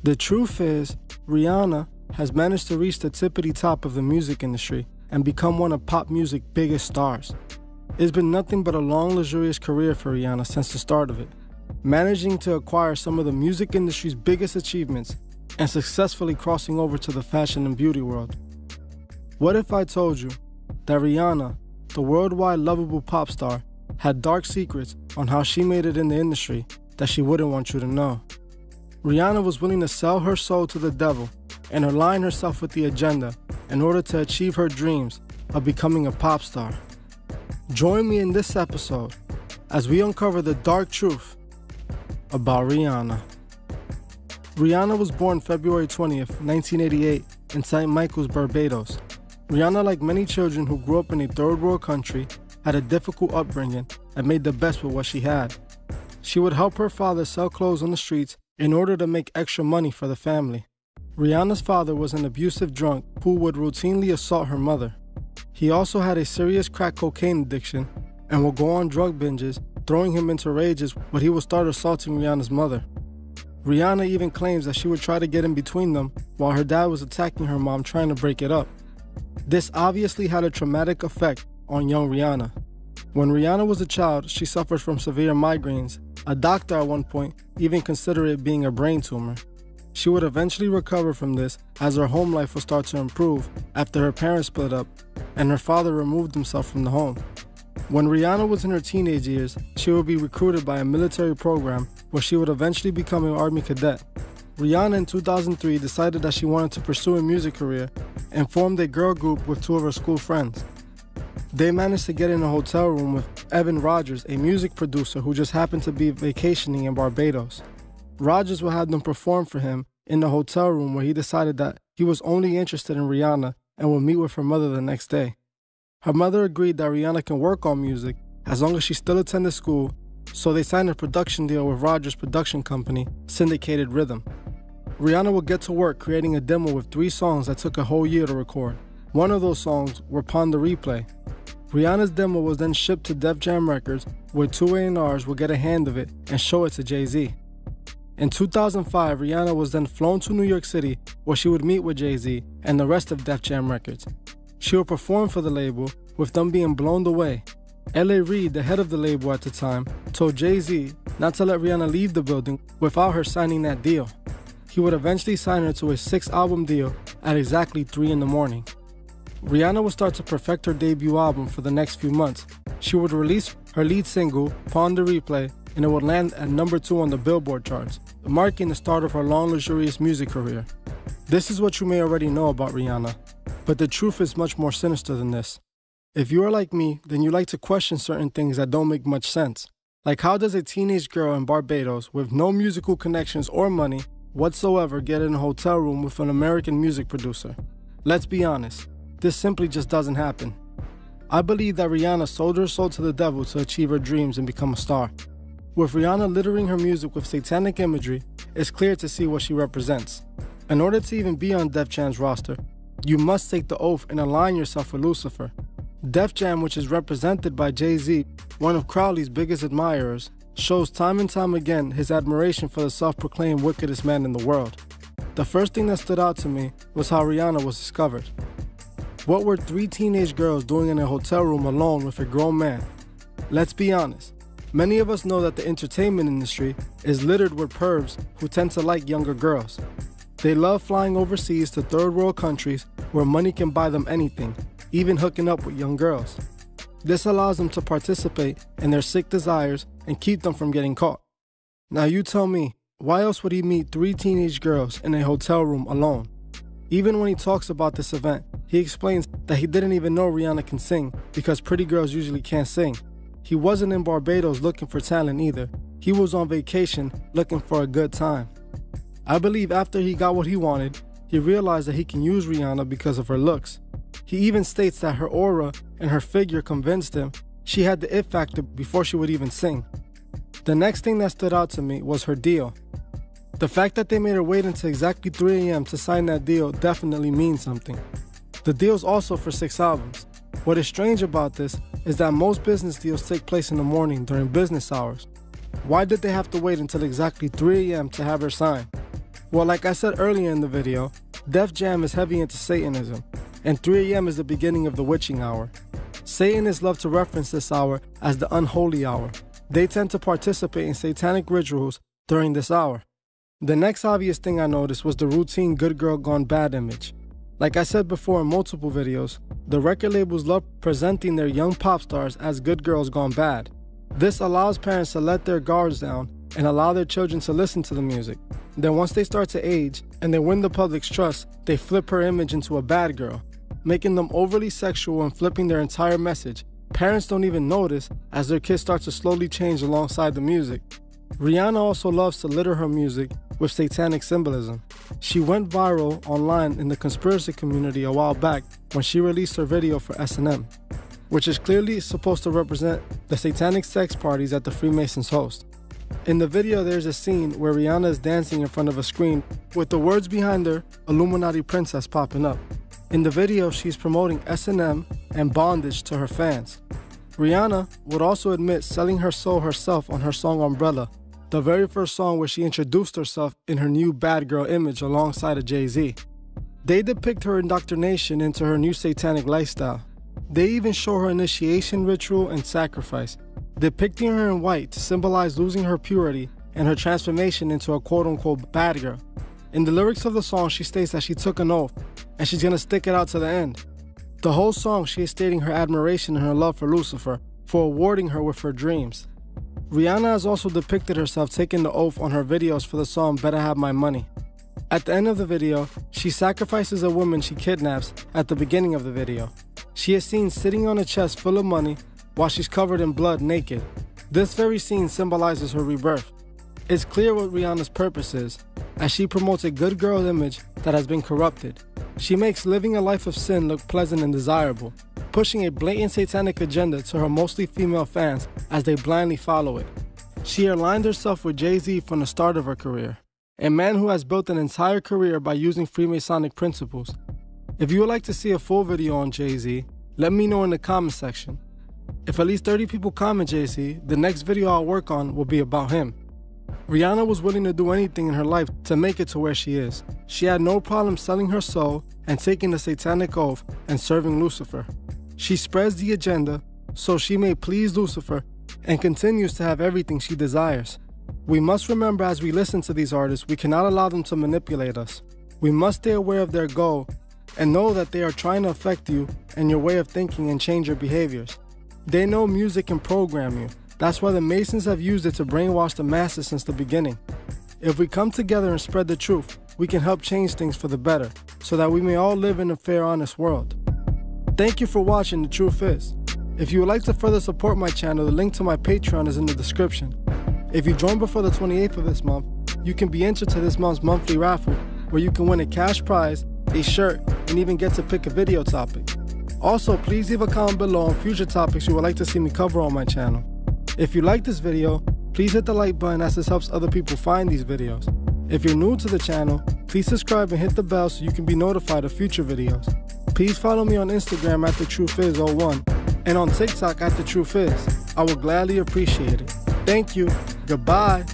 The truth is, Rihanna has managed to reach the tippity top of the music industry and become one of pop music's biggest stars. It's been nothing but a long, luxurious career for Rihanna since the start of it, managing to acquire some of the music industry's biggest achievements and successfully crossing over to the fashion and beauty world. What if I told you that Rihanna, the worldwide lovable pop star, had dark secrets on how she made it in the industry that she wouldn't want you to know? Rihanna was willing to sell her soul to the devil and align herself with the agenda in order to achieve her dreams of becoming a pop star. Join me in this episode as we uncover the dark truth about Rihanna. Rihanna was born February 20th, 1988 in St. Michael's, Barbados. Rihanna, like many children who grew up in a third world country, had a difficult upbringing and made the best with what she had. She would help her father sell clothes on the streets in order to make extra money for the family. Rihanna's father was an abusive drunk who would routinely assault her mother. He also had a serious crack cocaine addiction and would go on drug binges, throwing him into rages when he would start assaulting Rihanna's mother. Rihanna even claims that she would try to get in between them while her dad was attacking her mom, trying to break it up. This obviously had a traumatic effect on young Rihanna. When Rihanna was a child, she suffered from severe migraines. A doctor at one point even considered it being a brain tumor. She would eventually recover from this as her home life would start to improve after her parents split up and her father removed himself from the home. When Rihanna was in her teenage years, she would be recruited by a military program where she would eventually become an Army cadet. Rihanna in 2003 decided that she wanted to pursue a music career and formed a girl group with two of her school friends. They managed to get in a hotel room with Evan Rogers, a music producer who just happened to be vacationing in Barbados. Rogers would have them perform for him in the hotel room, where he decided that he was only interested in Rihanna and would meet with her mother the next day. Her mother agreed that Rihanna can work on music as long as she still attended school, so they signed a production deal with Rogers' production company, Syndicated Rhythm. Rihanna would get to work creating a demo with 3 songs that took a whole year to record. One of those songs were Pon de Replay. Rihanna's demo was then shipped to Def Jam Records, where 2 A&Rs would get a hand of it and show it to Jay-Z. In 2005, Rihanna was then flown to New York City, where she would meet with Jay-Z and the rest of Def Jam Records. She would perform for the label, with them being blown away. L.A. Reid, the head of the label at the time, told Jay-Z not to let Rihanna leave the building without her signing that deal. He would eventually sign her to a 6-album deal at exactly 3 in the morning. Rihanna would start to perfect her debut album for the next few months. She would release her lead single, Pon de Replay, and it would land at number 2 on the Billboard charts, marking the start of her long, luxurious music career. This is what you may already know about Rihanna, but the truth is much more sinister than this. If you are like me, then you like to question certain things that don't make much sense. Like, how does a teenage girl in Barbados with no musical connections or money whatsoever get in a hotel room with an American music producer? Let's be honest. This simply just doesn't happen. I believe that Rihanna sold her soul to the devil to achieve her dreams and become a star. With Rihanna littering her music with satanic imagery, it's clear to see what she represents. In order to even be on Def Jam's roster, you must take the oath and align yourself with Lucifer. Def Jam, which is represented by Jay-Z, one of Crowley's biggest admirers, shows time and time again his admiration for the self-proclaimed wickedest man in the world. The first thing that stood out to me was how Rihanna was discovered. What were 3 teenage girls doing in a hotel room alone with a grown man? Let's be honest. Many of us know that the entertainment industry is littered with pervs who tend to like younger girls. They love flying overseas to third world countries where money can buy them anything, even hooking up with young girls. This allows them to participate in their sick desires and keep them from getting caught. Now you tell me, why else would he meet 3 teenage girls in a hotel room alone? Even when he talks about this event, he explains that he didn't even know Rihanna can sing because pretty girls usually can't sing. He wasn't in Barbados looking for talent either. He was on vacation looking for a good time. I believe after he got what he wanted, he realized that he can use Rihanna because of her looks. He even states that her aura and her figure convinced him she had the it factor before she would even sing. The next thing that stood out to me was her deal. The fact that they made her wait until exactly 3 a.m. to sign that deal definitely means something. The deal's also for 6 albums. What is strange about this is that most business deals take place in the morning during business hours. Why did they have to wait until exactly 3 a.m. to have her sign? Well, like I said earlier in the video, Def Jam is heavy into Satanism, and 3 a.m. is the beginning of the witching hour. Satanists love to reference this hour as the unholy hour. They tend to participate in satanic rituals during this hour. The next obvious thing I noticed was the routine good girl gone bad image. Like I said before in multiple videos, the record labels love presenting their young pop stars as good girls gone bad. This allows parents to let their guards down and allow their children to listen to the music. Then once they start to age and they win the public's trust, they flip her image into a bad girl, making them overly sexual and flipping their entire message. Parents don't even notice as their kids start to slowly change alongside the music. Rihanna also loves to litter her music with satanic symbolism. She went viral online in the conspiracy community a while back when she released her video for S&M, which is clearly supposed to represent the satanic sex parties that the Freemasons host. In the video, there's a scene where Rihanna is dancing in front of a screen with the words behind her, Illuminati Princess, popping up. In the video, she's promoting S&M and bondage to her fans. Rihanna would also admit selling her soul herself on her song Umbrella, the very first song where she introduced herself in her new bad girl image alongside of Jay-Z. They depict her indoctrination into her new satanic lifestyle. They even show her initiation ritual and sacrifice, depicting her in white to symbolize losing her purity and her transformation into a quote-unquote bad girl. In the lyrics of the song, she states that she took an oath and she's gonna stick it out to the end. The whole song, she is stating her admiration and her love for Lucifer for awarding her with her dreams. Rihanna has also depicted herself taking the oath on her videos for the song Better Have My Money. At the end of the video, she sacrifices a woman she kidnaps at the beginning of the video. She is seen sitting on a chest full of money while she's covered in blood naked. This very scene symbolizes her rebirth. It's clear what Rihanna's purpose is, as she promotes a good girl image that has been corrupted. She makes living a life of sin look pleasant and desirable, pushing a blatant satanic agenda to her mostly female fans as they blindly follow it. She aligned herself with Jay-Z from the start of her career, a man who has built an entire career by using Freemasonic principles. If you would like to see a full video on Jay-Z, let me know in the comment section. If at least 30 people comment Jay-Z, the next video I'll work on will be about him. Rihanna was willing to do anything in her life to make it to where she is. She had no problem selling her soul and taking the satanic oath and serving Lucifer. She spreads the agenda so she may please Lucifer and continues to have everything she desires. We must remember as we listen to these artists, we cannot allow them to manipulate us. We must stay aware of their goal and know that they are trying to affect you and your way of thinking and change your behaviors. They know music can program you. That's why the Masons have used it to brainwash the masses since the beginning. If we come together and spread the truth, we can help change things for the better, so that we may all live in a fair, honest world. Thank you for watching The Truth Is. If you would like to further support my channel, the link to my Patreon is in the description. If you join before the 28th of this month, you can be entered to this month's monthly raffle, where you can win a cash prize, a shirt, and even get to pick a video topic. Also, please leave a comment below on future topics you would like to see me cover on my channel. If you like this video, please hit the like button as this helps other people find these videos. If you're new to the channel, please subscribe and hit the bell so you can be notified of future videos. Please follow me on Instagram at TheTruthIs01 and on TikTok at TheTruthIs. I will gladly appreciate it. Thank you. Goodbye.